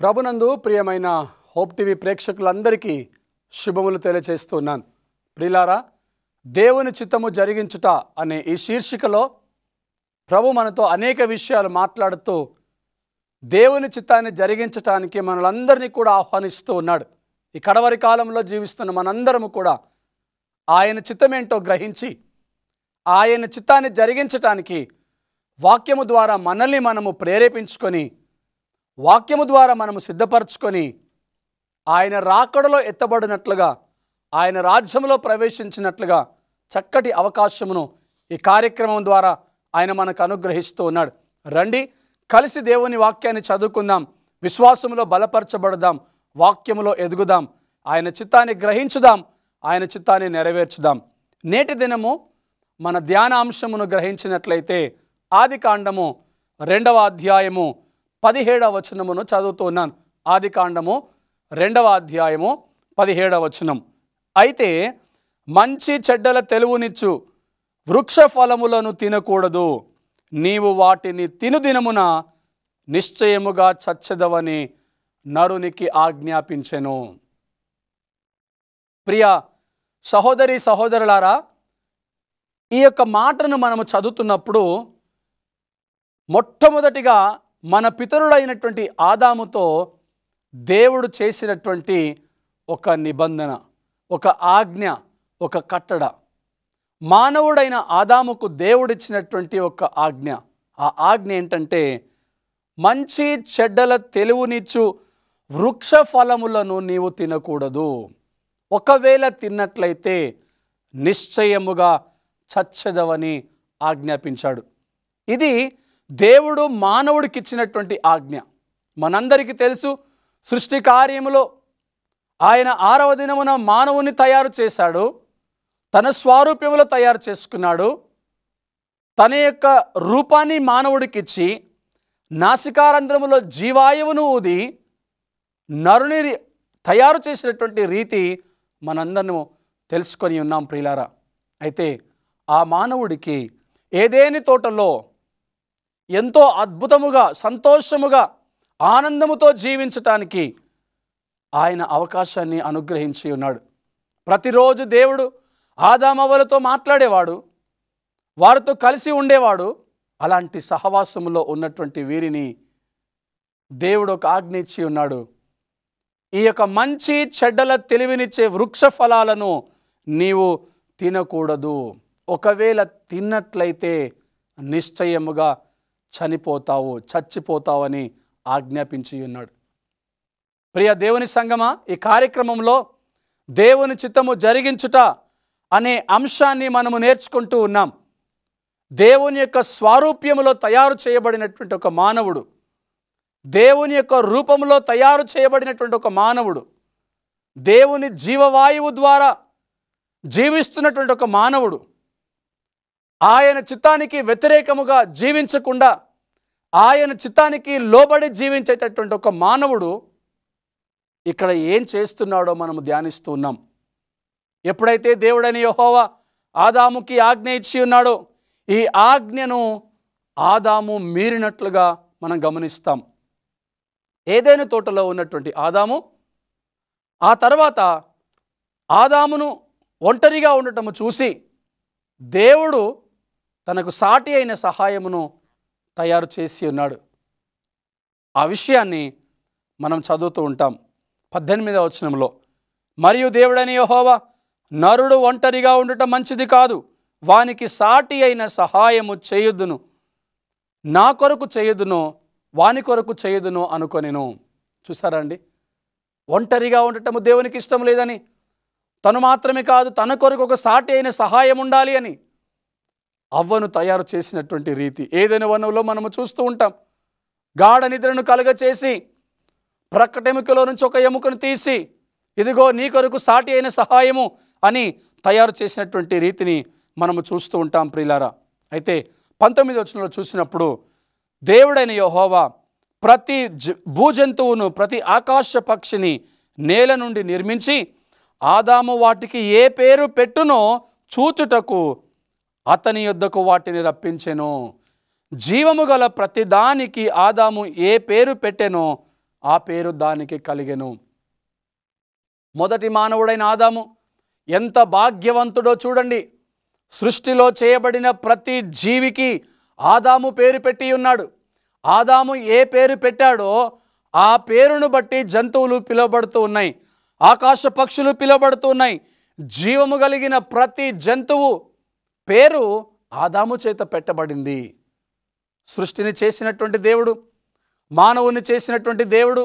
ప్రభునందు ప్రియమైన hope TV ప్రేక్షకులందరికీ శుభములు తెలియజేస్తున్నాను. ప్రియులారా, దేవుని చిత్తము జరిగించుట అనే ఈ శీర్షికలో ప్రభు మనతో అనేక విషయాలు మాట్లాడుతూ దేవుని చిత్తాన్ని జరిగించటానికి మనలందరినీ కూడా ఆహ్వానిస్తూ ఉన్నాడు. ఈ కడవరి కాలంలో జీవిస్తున్న మనందరము కూడా ఆయన చిత్తమేంటో గ్రహించి ఆయన చిత్తాన్ని జరిగించటానికి వాక్యము ద్వారా మనల్ని మనము ప్రేరేపించుకొని వాక్యము ద్వారా మనము సిద్ధపరచుకొని ఆయన రాకడలో ఎత్తబడినట్లుగా ఆయన రాజ్యంలో ప్రవేశించినట్లుగా చక్కటి అవకాశమును ఈ కార్యక్రమం ద్వారా ఆయన మనకు అనుగ్రహిస్తూ ఉన్నాడు. రండి, కలిసి దేవుని వాక్యాన్ని చదువుకుందాం, విశ్వాసములో బలపరచబడదాం, వాక్యములో ఎదుగుదాం, ఆయన చిత్తాన్ని గ్రహించుదాం, ఆయన చిత్తాన్ని నెరవేర్చుదాం. నేటి దినము మన ధ్యానాంశమును గ్రహించినట్లయితే ఆదికాండము 2వ అధ్యాయము 17వ వచనమును చదువుతున్నాను. ఆదికాండము 2వ అధ్యాయము 17వ వచనం. అయితే మంచి చెడ్డల తెలువునిచ్చు వృక్ష ఫలములను తినకూడదు, నీవు వాటిని తిను దినమున నిశ్చయముగా చచ్చెదవని నరునికి ఆజ్ఞాపించెను. ప్రియ సహోదరి సహోదరులారా, ఈ యొక్క మాటను మనము చదువుతున్నప్పుడు మొట్టమొదటిగా మన పితరుడైనటువంటి ఆదాముతో దేవుడు చేసినటువంటి ఒక నిబంధన, ఒక ఆజ్ఞ, ఒక కట్టడ, మానవుడైన ఆదాముకు దేవుడిచ్చినటువంటి ఒక ఆజ్ఞ. ఆ ఆజ్ఞ ఏంటంటే, మంచి చెడ్డల తెలివునిచ్చు వృక్ష ఫలములను నీవు తినకూడదు, ఒకవేళ తిన్నట్లయితే నిశ్చయముగా చచ్చెదవని ఆజ్ఞాపించాడు. ఇది దేవుడు మానవుడికి ఇచ్చినటువంటి ఆజ్ఞ. మనందరికీ తెలుసు, సృష్టి కార్యములో ఆయన 6వ దినమున మానవుని తయారు చేశాడు, తన స్వారూప్యములో తయారు చేసుకున్నాడు. తన యొక్క రూపాన్ని మానవుడికి ఇచ్చి నాసికారంధ్రములో జీవాయువును ఊది నరుని తయారు చేసినటువంటి రీతి మనందరము తెలుసుకొని ఉన్నాం ప్రియులారా. అయితే ఆ మానవుడికి ఏదేని తోటలో ఎంతో అద్భుతముగా, సంతోషముగా, ఆనందముతో జీవించటానికి ఆయన అవకాశాన్ని అనుగ్రహించి ఉన్నాడు. ప్రతిరోజు దేవుడు ఆదామవ్వలతో మాట్లాడేవాడు, వారితో కలిసి ఉండేవాడు. అలాంటి సహవాసములో ఉన్నటువంటి వీరిని దేవుడు ఒక ఆజ్ఞ ఇచ్చి ఉన్నాడు. ఈ యొక్క మంచి చెడ్డల తెలివినిచ్చే వృక్ష ఫలాలను నీవు తినకూడదు, ఒకవేళ తిన్నట్లయితే నిశ్చయముగా చనిపోతావు, చచ్చిపోతావని ఆజ్ఞాపించి ఉన్నాడు. ప్రియ దేవుని సంగమా, ఈ కార్యక్రమంలో దేవుని చిత్తము జరిగించుట అనే అంశాన్ని మనము నేర్చుకుంటూ ఉన్నాం. దేవుని యొక్క స్వారూప్యములో తయారు చేయబడినటువంటి ఒక మానవుడు, దేవుని యొక్క రూపంలో తయారు చేయబడినటువంటి ఒక మానవుడు, దేవుని జీవవాయువు ద్వారా జీవిస్తున్నటువంటి ఒక మానవుడు, ఆయన చిత్తానికి వ్యతిరేకముగా జీవించకుండా ఆయన చిత్తానికి లోబడి జీవించేటటువంటి ఒక మానవుడు ఇక్కడ ఏం చేస్తున్నాడో మనము ధ్యానిస్తూ ఉన్నాం. ఎప్పుడైతే దేవుడైన యెహోవా ఆదాముకి ఆజ్ఞ ఇచ్చి ఉన్నాడో, ఈ ఆజ్ఞను ఆదాము మీరినట్లుగా మనం గమనిస్తాం. ఏదైనా తోటలో ఉన్నటువంటి ఆదాము ఆ తర్వాత ఆదామును ఒంటరిగా ఉండటము చూసి దేవుడు తనకు సాటి అయిన సహాయమును తయారు చేసి ఉన్నాడు. ఆ విషయాన్ని మనం చదువుతూ ఉంటాం 18వ వచనంలో. మరియు దేవుడైన యెహోవా, నరుడు ఒంటరిగా ఉండటం మంచిది కాదు, వానికి సాటి అయిన సహాయము చేయుదును, నా కొరకు చేయుదును, వాని కొరకు చేయుదును అనుకొనెను. చూసారా అండి, ఒంటరిగా ఉండటము దేవునికి ఇష్టం లేదని, తను మాత్రమే కాదు తన కొరకు ఒక సాటి అయిన సహాయం ఉండాలి అని అవ్వను తయారు చేసినటువంటి రీతి ఏదైనా వనంలో మనము చూస్తూ ఉంటాం. గాఢ నిద్రను కలుగచేసి ప్రక్కటెముకలో నుంచి ఒక ఎముకను తీసి, ఇదిగో నీ కొరకు సాటి అయిన సహాయము అని తయారు చేసినటువంటి రీతిని మనము చూస్తూ ఉంటాం ప్రియులారా. అయితే 19వ వచనంలో చూసినప్పుడు దేవుడైన యెహోవా ప్రతి భూజంతువును, ప్రతి ఆకాశ పక్షిని నేల నుండి నిర్మించి ఆదాము వాటికి ఏ పేరు పెట్టునో చూచుటకు అతని యొద్దకు వాటిని రప్పించెను. జీవము గల ప్రతిదానికి ఆదాము ఏ పేరు పెట్టెనో ఆ పేరు దానికి కలిగెను. మొదటి మానవుడైన ఆదాము ఎంత భాగ్యవంతుడో చూడండి. సృష్టిలో చేయబడిన ప్రతి జీవికి ఆదాము పేరు పెట్టి ఉన్నాడు. ఆదాము ఏ పేరు పెట్టాడో ఆ పేరును బట్టి జంతువులు పిలువబడుతూ ఉన్నాయి, ఆకాశ పక్షులు పిలువబడుతూ ఉన్నాయి. జీవము కలిగిన ప్రతి జంతువు పేరు ఆదాము చేత పెట్టబడింది. సృష్టిని చేసినటువంటి దేవుడు, మానవుని చేసినటువంటి దేవుడు,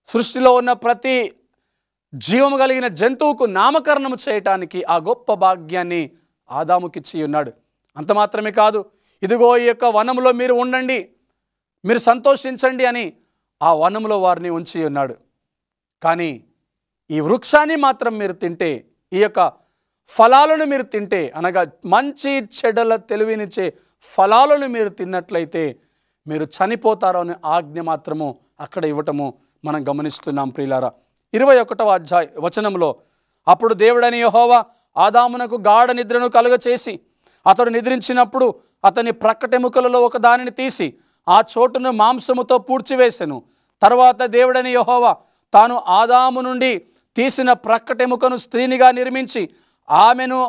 సృష్టిలో ఉన్న ప్రతి జీవము కలిగిన జంతువుకు నామకరణము చేయటానికి ఆ గొప్ప భాగ్యాన్ని ఆదాముకిచ్చి ఉన్నాడు. అంత మాత్రమే కాదు, ఇదిగో ఈ యొక్క వనములో మీరు ఉండండి, మీరు సంతోషించండి అని ఆ వనములో వారిని ఉంచి ఉన్నాడు. కానీ ఈ వృక్షాన్ని మాత్రం మీరు తింటే, ఈ యొక్క ఫలాలను మీరు తింటే, అనగా మంచి చెడ్డల తెలివినిచ్చే ఫలాలను మీరు తిన్నట్లయితే మీరు చనిపోతారు అనే ఆజ్ఞ మాత్రము అక్కడ ఇవ్వటము మనం గమనిస్తున్నాం ప్రియులారా. 21వ వచనంలో, అప్పుడు దేవుడని యెహోవా ఆదామునకు గాఢ నిద్రను కలుగచేసి అతడు నిద్రించినప్పుడు అతని ప్రక్కటెముకలలో ఒక దానిని తీసి ఆ చోటును మాంసముతో పూడ్చివేసెను. తర్వాత దేవుడని యెహోవా తాను ఆదాము నుండి తీసిన ప్రక్కటెముకను స్త్రీనిగా నిర్మించి ఆమెను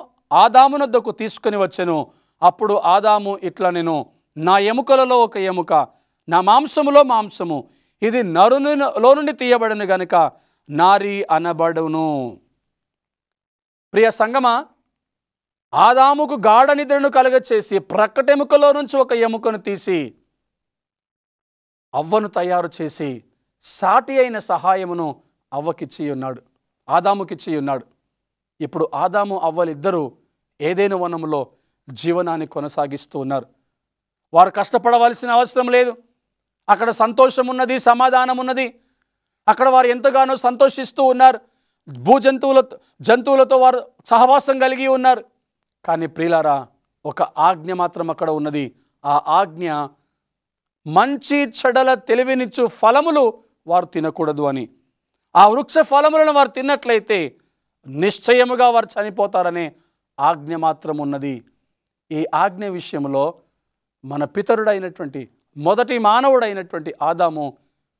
ఆదామునొద్దకు తీసుకొని వచ్చెను. అప్పుడు ఆదాము ఇట్లా, నేను నా ఎముకలలో ఒక ఎముక, నా మాంసములో మాంసము, ఇది నరునిలో నుండి తీయబడను గనుక నారి అనబడును. ప్రియ సంగమా, ఆదాముకు గాఢ నిద్రను కలుగచేసి ప్రక్కటెముకలో నుంచి ఒక ఎముకను తీసి అవ్వను తయారు చేసి సాటి అయిన సహాయమును అవ్వకిచ్చి ఉన్నాడు, ఆదాముకిచ్చి ఉన్నాడు. ఇప్పుడు ఆదాము అవ్వలిద్దరూ ఏదైనా వనములో జీవనాన్ని కొనసాగిస్తూ ఉన్నారు. వారు కష్టపడవలసిన అవసరం లేదు. అక్కడ సంతోషం ఉన్నది, సమాధానం ఉన్నది. అక్కడ వారు ఎంతగానో సంతోషిస్తూ ఉన్నారు. జంతువులతో వారు సహవాసం కలిగి ఉన్నారు. కానీ ప్రియులారా, ఒక ఆజ్ఞ మాత్రం అక్కడ ఉన్నది. ఆ ఆజ్ఞ మంచి చెడల తెలివినిచ్చు ఫలములు వారు తినకూడదు అని. ఆ వృక్ష ఫలములను వారు తిన్నట్లయితే నిశ్చయముగా వారు చనిపోతారనే ఆజ్ఞ మాత్రం ఉన్నది. ఈ ఆజ్ఞ విషయంలో మన పితరుడైనటువంటి మొదటి మానవుడైనటువంటి ఆదాము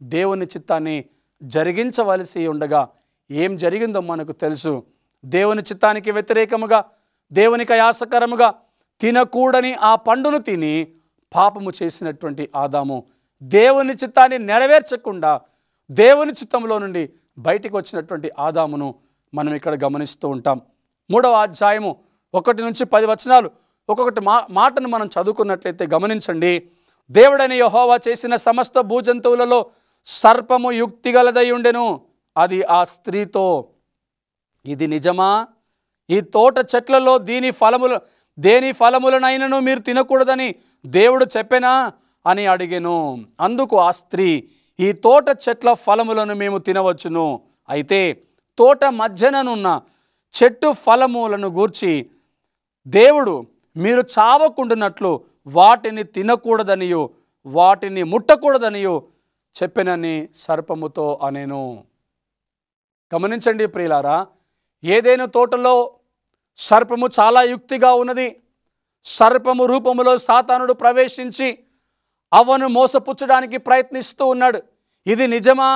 దేవుని చిత్తాన్ని జరిగించవలసి ఉండగా ఏం జరిగిందో మనకు తెలుసు. దేవుని చిత్తానికి వ్యతిరేకముగా, దేవునికి ఆయాసకరముగా తినకూడని ఆ పండును తిని పాపము చేసినటువంటి ఆదాము దేవుని చిత్తాన్ని నెరవేర్చకుండా దేవుని చిత్తంలో నుండి బయటికి వచ్చినటువంటి ఆదామును మనం ఇక్కడ గమనిస్తూ ఉంటాం. 3వ అధ్యాయము 1 నుంచి 10 వచనాలు ఒక్కొక్కటి మాటను మనం చదువుకున్నట్లయితే గమనించండి. దేవుడైన యెహోవా చేసిన సమస్త భూజంతువులలో సర్పము యుక్తిగలదై ఉండెను. అది ఆ స్త్రీతో, ఇది నిజమా? ఈ తోట చెట్లలో దేని ఫలములనైనను మీరు తినకూడదని దేవుడు చెప్పెనా అని అడిగెను. అందుకు ఆ స్త్రీ, ఈ తోట చెట్ల ఫలములను మేము తినవచ్చును, అయితే తోట మధ్యననున్న చెట్టు ఫలములను గూర్చి దేవుడు మీరు చావకుండునట్లు వాటిని తినకూడదనియు వాటిని ముట్టకూడదనియు చెప్పెనని సర్పముతో అనెను. గమనించండి ప్రియులారా, ఏదైనా తోటలో సర్పము చాలా యుక్తిగా ఉన్నది. సర్పము రూపములో సాతానుడు ప్రవేశించి అవ్వను మోసపుచ్చడానికి ప్రయత్నిస్తూ ఉన్నాడు. ఇది నిజమా?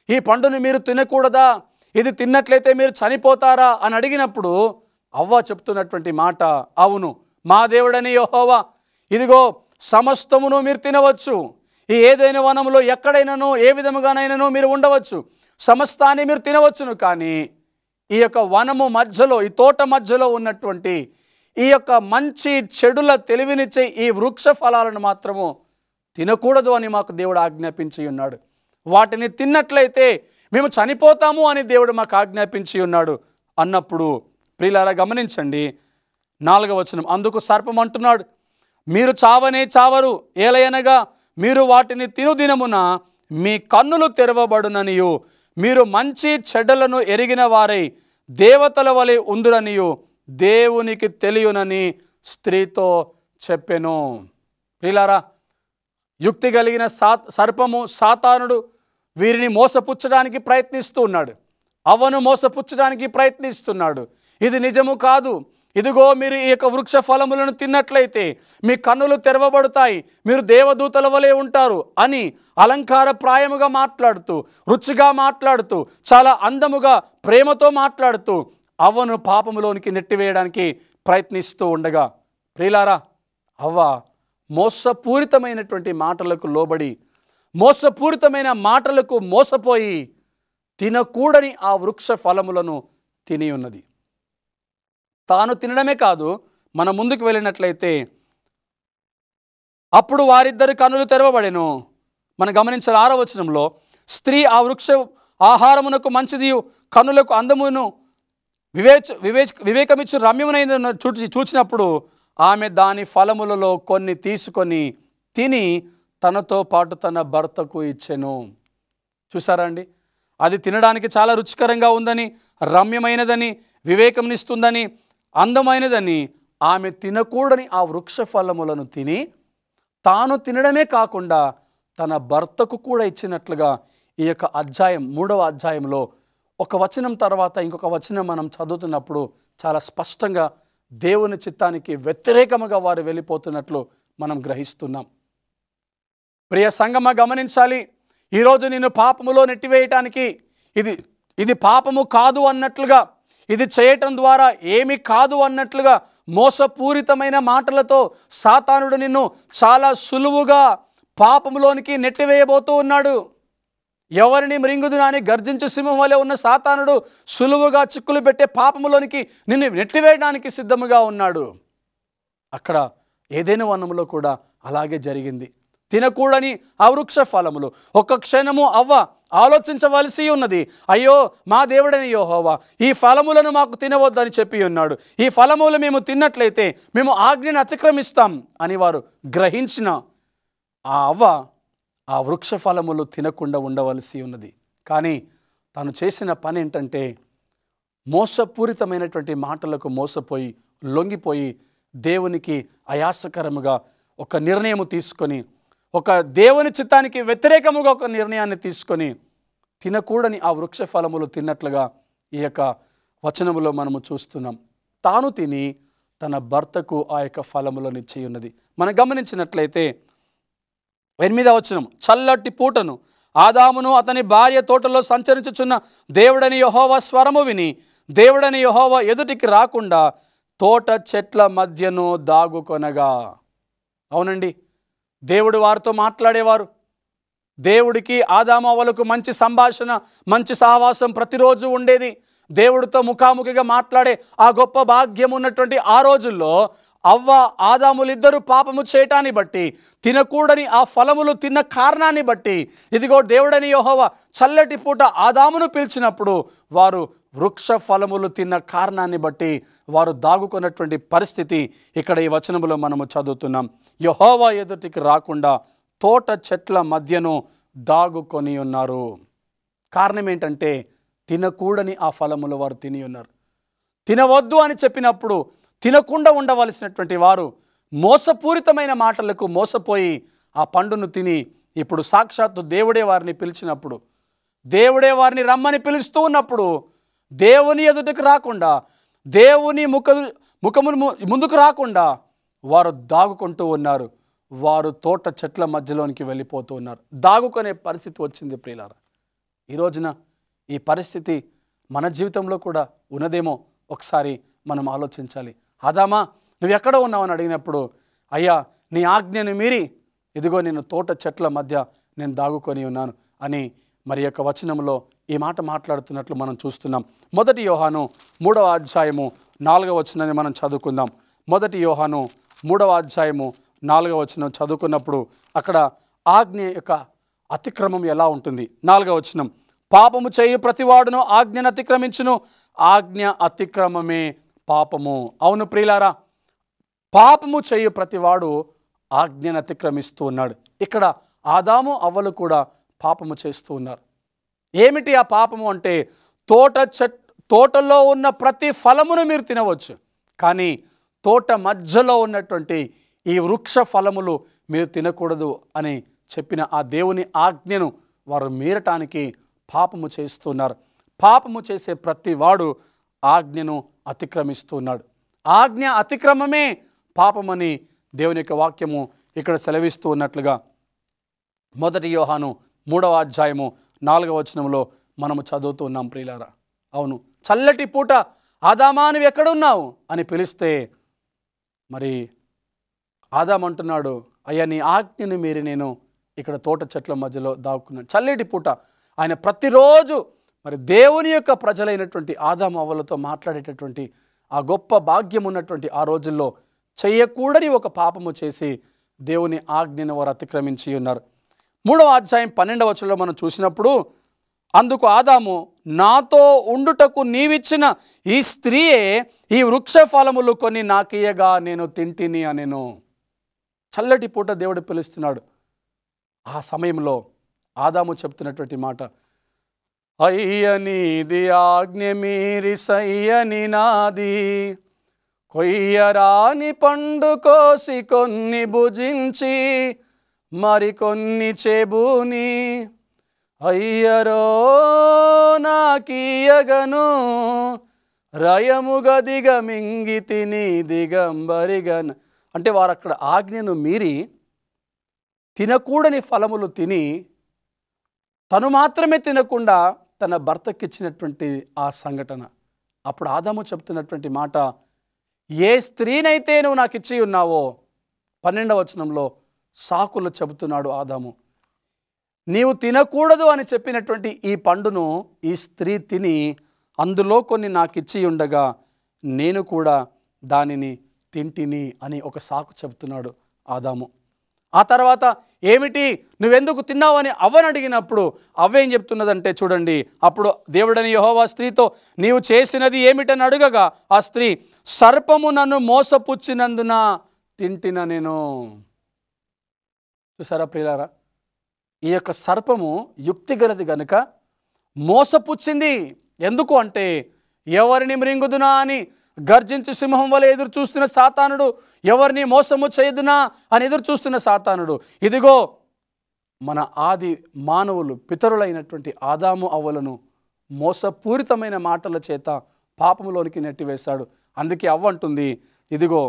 ఈ పండుని మీరు తినకూడదా? ఇది తిన్నట్లయితే మీరు చనిపోతారా అని అడిగినప్పుడు అవ్వ చెప్తున్నటువంటి మాట, అవును, మా దేవుడని యెహోవా, ఇదిగో సమస్తమును మీరు తినవచ్చు. ఈ ఏదైనా వనములో ఎక్కడైనానో ఏ విధముగానైనానో మీరు ఉండవచ్చు, సమస్తాన్ని మీరు తినవచ్చును. కానీ ఈ యొక్క వనము మధ్యలో, ఈ తోట మధ్యలో ఉన్నటువంటి ఈ యొక్క మంచి చెడుల తెలివినిచ్చే ఈ వృక్ష ఫలాలను మాత్రము తినకూడదు అని మాకు దేవుడు ఆజ్ఞాపించి ఉన్నాడు. వాటిని తిన్నట్లయితే మేము చనిపోతాము అని దేవుడు మాకు ఆజ్ఞాపించి ఉన్నాడు అన్నప్పుడు ప్రియులారా గమనించండి, 4వ వచనం, అందుకు సర్పం అంటున్నాడు, మీరు చావనే చావరు, ఏలయనగా మీరు వాటిని తిను దినమున మీ కన్నులు తెరవబడుననియు మీరు మంచి చెడ్డలను ఎరిగిన వారై దేవతల వలె ఉందురనియు దేవునికి తెలియనని స్త్రీతో చెప్పెను. ప్రియులారా, యుక్తి కలిగిన సర్పము, సాతానుడు వీరిని మోసపుచ్చడానికి ప్రయత్నిస్తూ ఉన్నాడు. అవ్వను మోసపుచ్చడానికి ప్రయత్నిస్తున్నాడు. ఇది నిజము కాదు, ఇదిగో మీరు ఈ యొక్క వృక్ష ఫలములను తిన్నట్లయితే మీ కన్నులు తెరవబడతాయి, మీరు దేవదూతల వలె ఉంటారు అని అలంకార ప్రాయముగా మాట్లాడుతూ, రుచిగా మాట్లాడుతూ, చాలా అందముగా ప్రేమతో మాట్లాడుతూ అవ్వను పాపములోనికి నెట్టివేయడానికి ప్రయత్నిస్తూ ఉండగా, ప్రియులారా, అవ్వ మోసపూరితమైనటువంటి మాటలకు లోబడి, మోసపూరితమైన మాటలకు మోసపోయి తినకూడని ఆ వృక్ష ఫలములను తిని ఉన్నది. తాను తినడమే కాదు, మన ముందుకు వెళ్ళినట్లయితే అప్పుడు వారిద్దరి కన్నులు తెరవబడెను. మనం గమనించిన 6వ వచనంలో, స్త్రీ ఆ వృక్ష ఆహారమునకు మంచిది, కన్నులకు అందమును వివేకమిచ్చు రమ్యమునైన చూచినప్పుడు ఆమె దాని ఫలములలో కొన్ని తీసుకొని తిని తనతో పాటు తన భర్తకు ఇచ్చెను. చూసారా అండి, అది తినడానికి చాలా రుచికరంగా ఉందని, రమ్యమైనదని, వివేకంనిస్తుందని, అందమైనదని ఆమె తినకూడని ఆ వృక్ష ఫలములను తిని తాను తినడమే కాకుండా తన భర్తకు కూడా ఇచ్చినట్లుగా ఈ యొక్క అధ్యాయం 3వ అధ్యాయంలో ఒక వచనం తర్వాత ఇంకొక వచనం మనం చదువుతున్నప్పుడు చాలా స్పష్టంగా దేవుని చిత్తానికి వ్యతిరేకముగా వారు వెళ్ళిపోతున్నట్లు మనం గ్రహిస్తున్నాం. ప్రియ సంగమ, గమనించాలి, ఈరోజు నిన్ను పాపములో నెట్టివేయటానికి ఇది పాపము కాదు అన్నట్లుగా, ఇది చేయటం ద్వారా ఏమి కాదు అన్నట్లుగా మోసపూరితమైన మాటలతో సాతానుడు నిన్ను చాలా సులువుగా పాపములోనికి నెట్టివేయబోతూ ఉన్నాడు. ఎవరిని మృంగుదునా అని గర్జించు సింహం వలె ఉన్న సాతానుడు సులువుగా చిక్కులు పెట్టే పాపములోనికి నిన్ను నెట్టివేయడానికి సిద్ధముగా ఉన్నాడు. అక్కడ ఏదైనా వనములో కూడా అలాగే జరిగింది. తినకూడని ఆ వృక్ష ఫలములు. ఒక్క క్షణము అవ్వ ఆలోచించవలసి ఉన్నది, అయ్యో మా దేవుడైన యెహోవా ఈ ఫలములను మాకు తినవద్దని చెప్పి ఉన్నాడు, ఈ ఫలములు మేము తిన్నట్లయితే మేము ఆజ్ఞను అతిక్రమిస్తాం అని వారు గ్రహించిన ఆ అవ్వ ఆ వృక్ష ఫలములు తినకుండా ఉండవలసి ఉన్నది. కానీ తాను చేసిన పని ఏంటంటే, మోసపూరితమైనటువంటి మాటలకు మోసపోయి లొంగిపోయి దేవునికి అయాసకరముగా ఒక నిర్ణయం తీసుకొని, ఒక దేవుని చిత్తానికి వ్యతిరేకముగా ఒక నిర్ణయాన్ని తీసుకొని తినకూడని ఆ వృక్ష ఫలములు తిన్నట్లుగా ఈ యొక్క వచనములో మనము చూస్తున్నాం. తాను తిని తన భర్తకు ఆ యొక్క ఫలములను ఇచ్చి ఉన్నది. మనం గమనించినట్లయితే 8వ వచనం, చల్లటి పూటను ఆదామును అతని భార్య తోటలో సంచరించుచున్న దేవుడని యెహోవా స్వరము విని దేవుడని యెహోవా ఎదుటికి రాకుండా తోట చెట్ల మధ్యను దాగుకొనగా. అవునండి, దేవుడు వారితో మాట్లాడేవారు. దేవుడికి ఆదాము అవ్వలకు మంచి సంభాషణ, మంచి సహవాసం ప్రతిరోజు ఉండేది. దేవుడితో ముఖాముఖిగా మాట్లాడే ఆ గొప్ప భాగ్యం ఉన్నటువంటి ఆ రోజుల్లో అవ్వ ఆదాములిద్దరూ పాపము చేయటాన్ని బట్టి, తినకూడని ఆ ఫలములు తిన్న కారణాన్ని బట్టి, ఇదిగో దేవుడని యెహోవా చల్లటి పూట ఆదామును పిలిచినప్పుడు వారు వృక్ష ఫలములు తిన్న కారణాన్ని బట్టి వారు దాగుకున్నటువంటి పరిస్థితి ఇక్కడ ఈ వచనములో మనము చదువుతున్నాం. యెహోవా ఎదుటికి రాకుండా తోట చెట్ల మధ్యను దాగుకొని ఉన్నారు. కారణం ఏంటంటే, తినకూడని ఆ ఫలములు వారు తిని ఉన్నారు. తినవద్దు అని చెప్పినప్పుడు తినకుండా ఉండవలసినటువంటి వారు మోసపూరితమైన మాటలకు మోసపోయి ఆ పండును తిని, ఇప్పుడు సాక్షాత్తు దేవుడే వారిని పిలిచినప్పుడు, దేవుడే వారిని రమ్మని పిలుస్తూ ఉన్నప్పుడు దేవుని ఎదుటికి రాకుండా, దేవుని ముఖమును ముందుకు రాకుండా వారు దాగుకుంటూ ఉన్నారు. వారు తోట చెట్ల మధ్యలోనికి వెళ్ళిపోతూ ఉన్నారు. దాగుకునే పరిస్థితి వచ్చింది. ప్రియులారా, ఈ రోజున ఈ పరిస్థితి మన జీవితంలో కూడా ఉన్నదేమో ఒకసారి మనం ఆలోచించాలి. ఆదామా, నువ్వు ఎక్కడ ఉన్నావని అడిగినప్పుడు, అయ్యా నీ ఆజ్ఞను మీరి ఇదిగో నేను తోట చెట్ల మధ్య నేను దాగుకొని ఉన్నాను అని మరి యొక్క వచనంలో ఈ మాట మాట్లాడుతున్నట్లు మనం చూస్తున్నాం. 1 యోహాను 3వ అధ్యాయము 4వ వచనాన్ని మనం చదువుకుందాం. 1 యోహాను 3వ అధ్యాయము 4వ వచనం చదువుకున్నప్పుడు అక్కడ ఆజ్ఞ యొక్క అతిక్రమం ఎలా ఉంటుంది. 4వ వచనం, పాపము చేయు ప్రతివాడును ఆజ్ఞను అతిక్రమించును, ఆజ్ఞ అతిక్రమమే పాపము. అవును ప్రియులారా, పాపము చేయు ప్రతివాడు ఆజ్ఞను అతిక్రమిస్తూ ఉన్నాడు. ఇక్కడ ఆదాము అవ్వలు కూడా పాపము చేస్తూ ఉన్నారు. ఏమిటి ఆ పాపము అంటే, తోటలో ఉన్న ప్రతి ఫలమును మీరు తినవచ్చు, కానీ తోట మధ్యలో ఉన్నటువంటి ఈ వృక్ష ఫలములు మీరు తినకూడదు అని చెప్పిన ఆ దేవుని ఆజ్ఞను వారు మీరటానికి పాపము చేస్తున్నారు. పాపము చేసే ప్రతి వాడు ఆజ్ఞను అతిక్రమిస్తున్నాడు. ఆజ్ఞ అతిక్రమమే పాపమని దేవుని యొక్క వాక్యము ఇక్కడ సెలవిస్తూ ఉన్నట్లుగా 1 యోహాను 3వ అధ్యాయము 4వ వచనంలో మనము చదువుతూ ఉన్నాం ప్రియులారా. అవును, చల్లటి పూట ఆదామా నువ్వు ఎక్కడున్నావు అని పిలిస్తే మరి ఆదాం అంటున్నాడు, అయ్యా నీ ఆజ్ఞను మీరి నేను ఇక్కడ తోట చెట్ల మధ్యలో దాక్కున్నాను. చల్లటి పూట ఆయన ప్రతిరోజు మరి దేవుని యొక్క ప్రజలైనటువంటి ఆదాము అవ్వలతో మాట్లాడేటటువంటి ఆ గొప్ప భాగ్యం ఉన్నటువంటి ఆ రోజుల్లో చెయ్యకూడని ఒక పాపము చేసి దేవుని ఆజ్ఞను వారు అతిక్రమించి ఉన్నారు. 3వ అధ్యాయం 12వ వచనంలో మనం చూసినప్పుడు, అందుకు ఆదాము, నాతో ఉండుటకు నీవిచ్చిన ఈ స్త్రీయే ఈ వృక్ష ఫలములు కొన్ని నాకియగా నేను తింటిని అనెను. చల్లటి పూట దేవుడు పిలుస్తున్నాడు. ఆ సమయంలో ఆదాము చెప్తున్నటువంటి మాట, అయ్య నీది ఆజ్ఞ మీరి సయ్యని నాది, కొయ్యరాని పండు కోసి కొన్ని భుజించి మరికొన్ని చెబుని అయ్యరో నాకీయగను రయముగా దిగమింగి తిని దిగంబరిగన్. అంటే వారు అక్కడ ఆజ్ఞను మీరి తినకూడని ఫలములు తిని తను మాత్రమే తినకుండా తన భర్తకిచ్చినటువంటి ఆ సంఘటన. అప్పుడు ఆదాము చెప్తున్నటువంటి మాట, ఏ స్త్రీనైతే నువ్వు నాకు ఇచ్చి ఉన్నావో, 12వ వచనంలో సాకులు చెబుతున్నాడు ఆదాము, నీవు తినకూడదు అని చెప్పినటువంటి ఈ పండును ఈ స్త్రీ తిని అందులో కొన్ని నాకు ఇచ్చి ఉండగా నేను కూడా దానిని తింటిని అని ఒక సాకు చెబుతున్నాడు ఆదాము. ఆ తర్వాత ఏమిటి నువ్వెందుకు తిన్నావు అని అవ్వని అడిగినప్పుడు అవ్వేం చెప్తున్నదంటే చూడండి, అప్పుడు దేవుడని యెహోవా స్త్రీతో, నీవు చేసినది ఏమిటని అడగగా ఆ స్త్రీ, సర్పము నన్ను మోసపుచ్చినందున తింటిన నేను. చూసారా ప్రియులారా, ఈ యొక్క సర్పము యుక్తిగలది గనుక మోసపుచ్చింది. ఎందుకు అంటే, ఎవరిని మృంగుదునా అని గర్జించు సింహం వలె ఎదురు చూస్తున్న సాతానుడు, ఎవరిని మోసము చేయదునా అని ఎదురు చూస్తున్న సాతానుడు, ఇదిగో మన ఆది మానవులు పితరులైనటువంటి ఆదాము అవ్వలను మోసపూరితమైన మాటల చేత పాపములోనికి నెట్టివేశాడు. అందుకే అవ్వ అంటుంది, ఇదిగో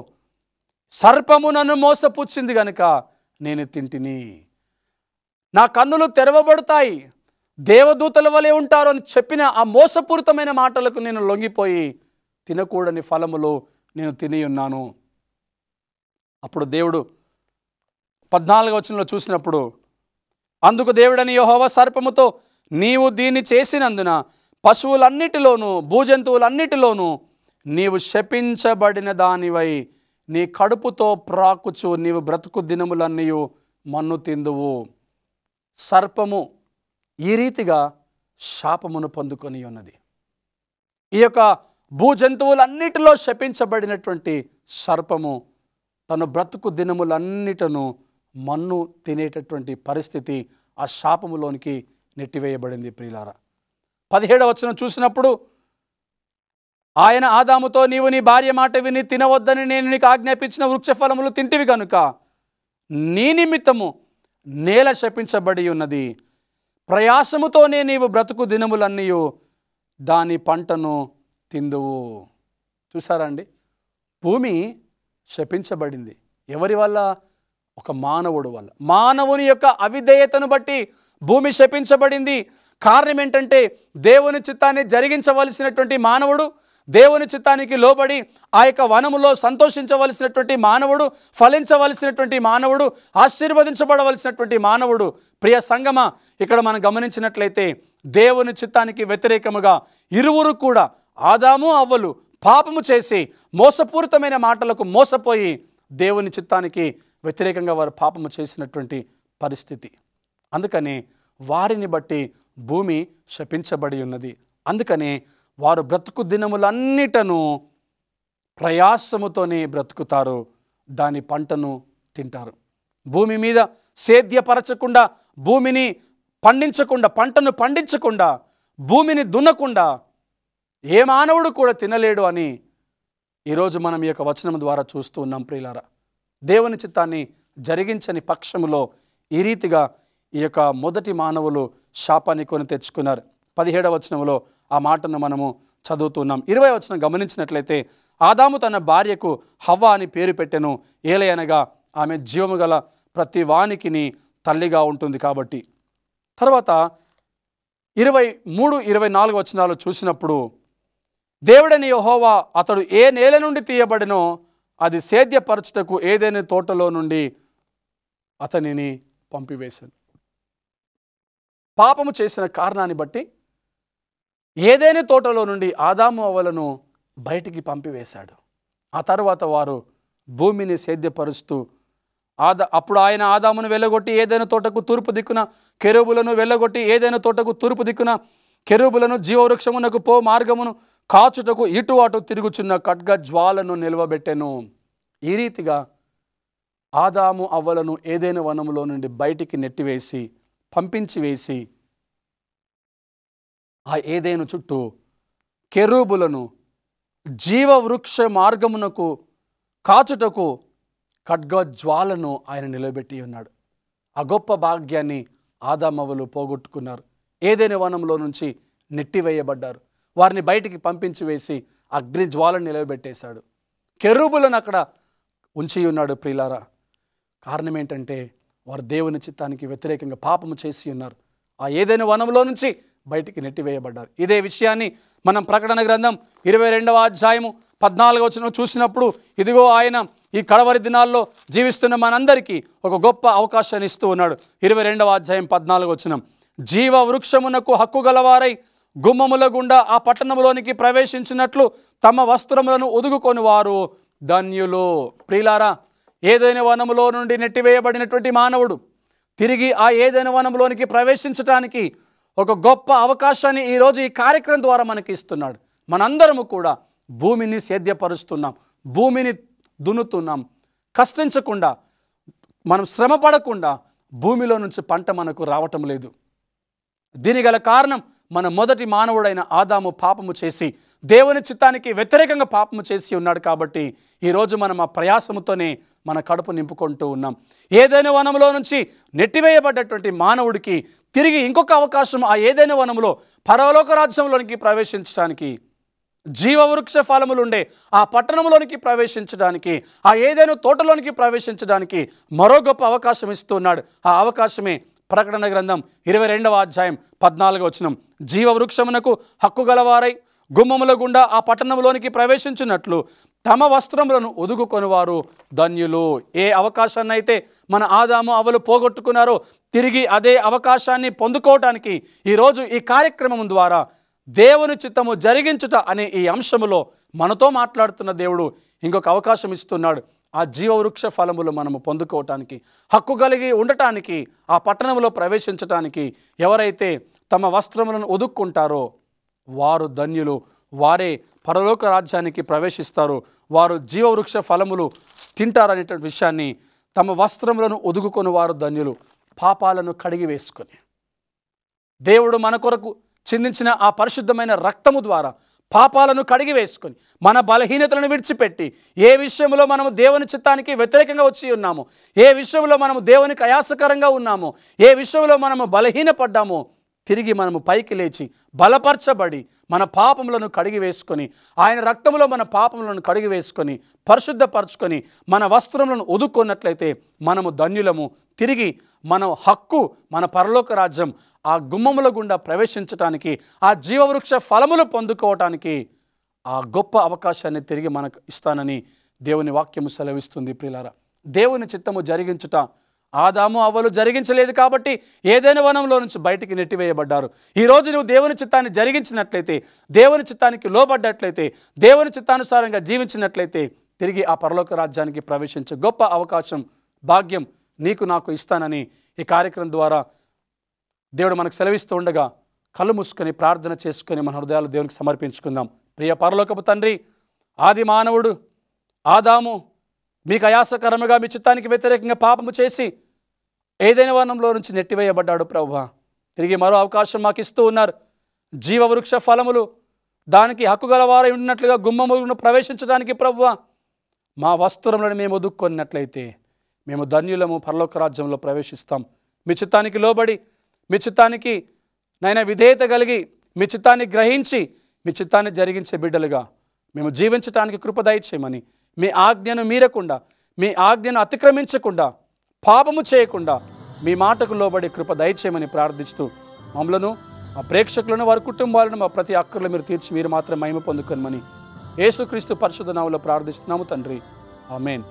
సర్పము నన్ను మోసపుచ్చింది గనుక నేను తింటిని, నా కన్నులు తెరవబడతాయి, దేవదూతల వలె ఉంటారు అని చెప్పిన ఆ మోసపూరితమైన మాటలకు నేను లొంగిపోయి తినకూడని ఫలములు నేను తిని ఉన్నాను. అప్పుడు దేవుడు 14వ వచనంలో చూసినప్పుడు, అందుకు దేవుడని యెహోవా సర్పముతో, నీవు దీన్ని చేసినందున పశువులన్నిటిలోనూ భూజంతువులన్నిటిలోనూ నీవు శపించబడిన దానివై నీ కడుపుతో ప్రాకుచు నీవు బ్రతుకు దినములన్నీ మన్ను తిందువు. సర్పము ఈ రీతిగా శాపమును పొందుకొని ఉన్నది. ఈ యొక్క భూజంతువులన్నిటిలో శపించబడినటువంటి సర్పము తన బ్రతుకు దినములన్నిటను మన్ను తినేటటువంటి పరిస్థితి ఆ శాపములోనికి నెట్టివేయబడింది. ప్రియులారా, 17వ వచనం చూసినప్పుడు, ఆయన ఆదాముతో, నీవు నీ భార్య మాట విని తినవద్దని నేను నీకు ఆజ్ఞాపించిన వృక్ష ఫలములు తింటివి కనుక నీ నిమిత్తము నేల శపించబడి ఉన్నది, ప్రయాసముతోనే నీవు బ్రతుకు దినములన్నీ దాని పంటను తిందువు. చూసారా అండి, భూమి శపించబడింది. ఎవరి వల్ల? ఒక మానవుడు వల్ల. మానవుని యొక్క అవిధేయతను బట్టి భూమి శపించబడింది. కారణం ఏంటంటే, దేవుని చిత్తాన్ని జరిగించవలసినటువంటి మానవుడు, దేవుని చిత్తానికి లోబడి ఆ యొక్క వనములో సంతోషించవలసినటువంటి మానవుడు, ఫలించవలసినటువంటి మానవుడు, ఆశీర్వదించబడవలసినటువంటి మానవుడు. ప్రియ సంగమా, ఇక్కడ మనం గమనించినట్లయితే దేవుని చిత్తానికి వ్యతిరేకముగా ఇరువురు కూడా, ఆదాము అవ్వలు పాపము చేసి మోసపూరితమైన మాటలకు మోసపోయి దేవుని చిత్తానికి వ్యతిరేకంగా వారు పాపము చేసినటువంటి పరిస్థితి. అందుకని వారిని బట్టి భూమి శపించబడి ఉన్నది. అందుకని వారు బ్రతుకు దినములన్నిటను ప్రయాసముతోనే బ్రతుకుతారు, దాని పంటను తింటారు. భూమి మీద సేద్యపరచకుండా, భూమిని పండించకుండా, పంటను పండించకుండా, భూమిని దున్నకుండా ఏ మానవుడు కూడా తినలేడు అని ఈరోజు మనం ఈ యొక్క వచనం ద్వారా చూస్తూ ఉన్నాం. ప్రియులారా, దేవుని చిత్తాన్ని జరిగించని పక్షములో ఈ రీతిగా ఈ యొక్క మొదటి మానవులు శాపాన్ని కొని తెచ్చుకున్నారు. 17వ వచనంలో ఆ మాటను మనము చదువుతున్నాం. 20వ వచనం గమనించినట్లయితే ఆదాము తన భార్యకు హవ్వ అని పేరు పెట్టెను, ఏలయనగా ఆమె జీవము గల ప్రతి వానికిని తల్లిగా ఉంటుంది కాబట్టి. తర్వాత 23, 24 వచనాలు చూసినప్పుడు దేవుడని యెహోవా అతడు ఏ నేల నుండి తీయబడినో అది సేద్యపరచుటకు ఏదైనా తోటలో నుండి అతనిని పంపివేశాను. పాపము చేసిన కారణాన్ని బట్టి ఏదైనా తోటలో నుండి ఆదాము అవ్వలను బయటికి పంపివేశాడు. ఆ తర్వాత వారు భూమిని సేద్యపరుస్తూ అప్పుడు ఆయన ఆదామును వెళ్ళగొట్టి ఏదైనా తోటకు తూర్పు దిక్కున కెరూబులను వెళ్ళగొట్టి ఏదైనా తోటకు తూర్పు దిక్కున కెరూబులను జీవవృక్షమునకు పో మార్గమును కాచుటకు ఇటు అటు తిరుగుచున్న ఖడ్గ జ్వాలను నిలవబెట్టెను. ఈ రీతిగా ఆదాము అవ్వలను ఏదైనా వనములో నుండి బయటికి నెట్టివేసి పంపించి వేసి ఆ ఏదైనా చుట్టూ కెరూబులను జీవవృక్ష మార్గమునకు కాచుటకు ఖడ్గ జ్వాలను ఆయన నిలబెట్టి ఉన్నాడు. ఆ గొప్ప భాగ్యాన్ని ఆదామవ్వలు పోగొట్టుకున్నారు. ఏదైనా వనంలో నుంచి నెట్టివేయబడ్డారు. వారిని బయటికి పంపించి వేసి అగ్ని జ్వాలను నిలబెట్టేశాడు. కెరూబులను అక్కడ ఉంచి ఉన్నాడు. ప్రియులారా, కారణం ఏంటంటే వారు దేవుని చిత్తానికి వ్యతిరేకంగా పాపము చేసి ఉన్నారు. ఆ ఏదైనా వనంలో నుంచి బయటికి నెట్టివేయబడ్డారు. ఇదే విషయాన్ని మనం ప్రకటన గ్రంథం 22వ అధ్యాయము 14వ వచనం చూసినప్పుడు ఇదిగో ఆయన ఈ కడవరి దినాల్లో జీవిస్తున్న మనందరికీ ఒక గొప్ప అవకాశాన్ని ఇస్తూ ఉన్నాడు. 22వ అధ్యాయం 14వ వచనం, జీవ వృక్షమునకు హక్కు గలవారై గుమ్మముల గుండా ఆ పట్టణంలోనికి ప్రవేశించినట్లు తమ వస్త్రములను ఉదుగుకొని వారు ధన్యులు. ప్రియులారా, ఏదైనా వనములో నుండి నెట్టివేయబడినటువంటి మానవుడు తిరిగి ఆ ఏదైనా వనంలోనికి ప్రవేశించడానికి ఒక గొప్ప అవకాశాన్ని ఈరోజు ఈ కార్యక్రమం ద్వారా మనకి ఇస్తున్నాడు. మనందరము కూడా భూమిని సేద్యపరుస్తున్నాం, భూమిని దున్నుతున్నాం. కష్టించకుండా, మనం శ్రమ పడకుండా భూమిలో నుంచి పంట మనకు రావటం లేదు. దీని గల కారణం మన మొదటి మానవుడైన ఆదాము పాపము చేసి దేవుని చిత్తానికి వ్యతిరేకంగా పాపము చేసి ఉన్నాడు. కాబట్టి ఈరోజు మనం ఆ ప్రయాసముతోనే మన కడుపు నింపుకుంటూ ఉన్నాం. ఏదైనా వనంలో నుంచి నెట్టివేయబడ్డటువంటి మానవుడికి తిరిగి ఇంకొక అవకాశం ఆ ఏదైనా వనంలో పరలోక రాజ్యంలోనికి ప్రవేశించడానికి, జీవవృక్ష ఫలములుండే ఆ పట్టణంలోనికి ప్రవేశించడానికి, ఆ ఏదైనా తోటలోనికి ప్రవేశించడానికి మరో గొప్ప అవకాశం ఇస్తున్నాడు. ఆ అవకాశమే ప్రకటన గ్రంథం 22వ అధ్యాయం 14వ వచనం, జీవవృక్షమునకు హక్కు గలవారై గుమ్మముల గుండా ఆ పట్టణంలోనికి ప్రవేశించినట్లు తమ వస్త్రములను ఉదుగుకొని వారు ధన్యులు. ఏ అవకాశాన్ని అయితే మన ఆదాము అవ్వలు పోగొట్టుకున్నారో తిరిగి అదే అవకాశాన్ని పొందుకోవటానికి ఈరోజు ఈ కార్యక్రమం ద్వారా దేవుని చిత్తము జరిగించుట అనే ఈ అంశములో మనతో మాట్లాడుతున్న దేవుడు ఇంకొక అవకాశం ఇస్తున్నాడు. ఆ జీవవృక్ష ఫలములు మనము పొందుకోవటానికి, హక్కు కలిగి ఉండటానికి, ఆ పట్టణంలో ప్రవేశించటానికి ఎవరైతే తమ వస్త్రములను ఉదుక్కుంటారో వారు ధన్యులు. వారే పరలోక రాజ్యానికి ప్రవేశిస్తారు. వారు జీవవృక్ష ఫలములు తింటారనేటువంటి విషయాన్ని, తమ వస్త్రములను ఉదుగుకొని వారు ధన్యులు. పాపాలను కడిగి వేసుకొని దేవుడు మన కొరకు చిందించిన ఆ పరిశుద్ధమైన రక్తము ద్వారా పాపాలను కడిగి వేసుకొని మన బలహీనతలను విడిచిపెట్టి ఏ విషయంలో మనము దేవుని చిత్తానికి వ్యతిరేకంగా వచ్చి ఉన్నామో, ఏ విషయంలో మనము దేవునికి అయాసకరంగా ఉన్నామో, ఏ విషయంలో మనము బలహీనపడ్డామో తిరిగి మనము పైకి లేచి బలపరచబడి మన పాపములను కడిగి వేసుకొని ఆయన రక్తములో మన పాపములను కడిగి వేసుకొని పరిశుద్ధపరచుకొని మన వస్త్రములను ఉదుక్కున్నట్లయితే మనము ధన్యులము. తిరిగి మన హక్కు, మన పరలోక రాజ్యం ఆ గుమ్మముల గుండా ప్రవేశించటానికి, ఆ జీవవృక్ష ఫలములు పొందుకోవటానికి ఆ గొప్ప అవకాశాన్ని తిరిగి మనకు ఇస్తానని దేవుని వాక్యము సెలవిస్తుంది. ప్రియులారా, దేవుని చిత్తము జరిగించుట ఆదాము అవ్వలు జరిగించలేదు కాబట్టి ఏదైనా వనంలో నుంచి బయటికి నెట్టివేయబడ్డారు. ఈరోజు నువ్వు దేవుని చిత్తాన్ని జరిగించినట్లయితే, దేవుని చిత్తానికి లోబడ్డట్లయితే, దేవుని చిత్తానుసారంగా జీవించినట్లయితే తిరిగి ఆ పరలోక రాజ్యానికి ప్రవేశించే గొప్ప అవకాశం, భాగ్యం నీకు నాకు ఇస్తానని ఈ కార్యక్రమం ద్వారా దేవుడు మనకు సెలవిస్తూ ఉండగా కళ్ళు మూసుకొని ప్రార్థన చేసుకొని మన హృదయాలు దేవునికి సమర్పించుకుందాం. ప్రియ పరలోకపు తండ్రి, ఆది మానవుడు ఆదాము మీకు అయాసకరముగా మీ చిత్తానికి వ్యతిరేకంగా పాపము చేసి ఏదైనా వనంలో నుంచి నెట్టివేయబడ్డాడు. ప్రభువా, తిరిగి మరో అవకాశం మాకు ఇస్తూ ఉన్నారు. జీవవృక్ష ఫలములు దానికి హక్కు గలవారై ఉన్నట్లుగా గుమ్మములను ప్రవేశించడానికి ప్రభువా మా వస్త్రములను మేము ఒదుక్కున్నట్లయితే మేము ధన్యులము, పరలోక రాజ్యంలో ప్రవేశిస్తాం. మీ చిత్తానికి లోబడి, మీ చిత్తానికి నైనా విధేయత కలిగి, మీ చిత్తాన్ని గ్రహించి మీ చిత్తాన్ని జరిగించే బిడ్డలుగా మేము జీవించటానికి కృప దయచేయమని, మీ ఆజ్ఞను మీరకుండా, మీ ఆజ్ఞను అతిక్రమించకుండా, పాపము చేయకుండా మీ మాటకు లోబడి కృప దయచేయమని ప్రార్థిస్తూ మమ్మలను, మా ప్రేక్షకులను, వారి కుటుంబాలను, మా ప్రతి అక్కర్లు మీరు తీర్చి మీరు మాత్రం మహిమ పొందుకొనమని యేసుక్రీస్తు పరిశుద్ధ నామములో ప్రార్థిస్తున్నాము తండ్రి. ఆమేన్.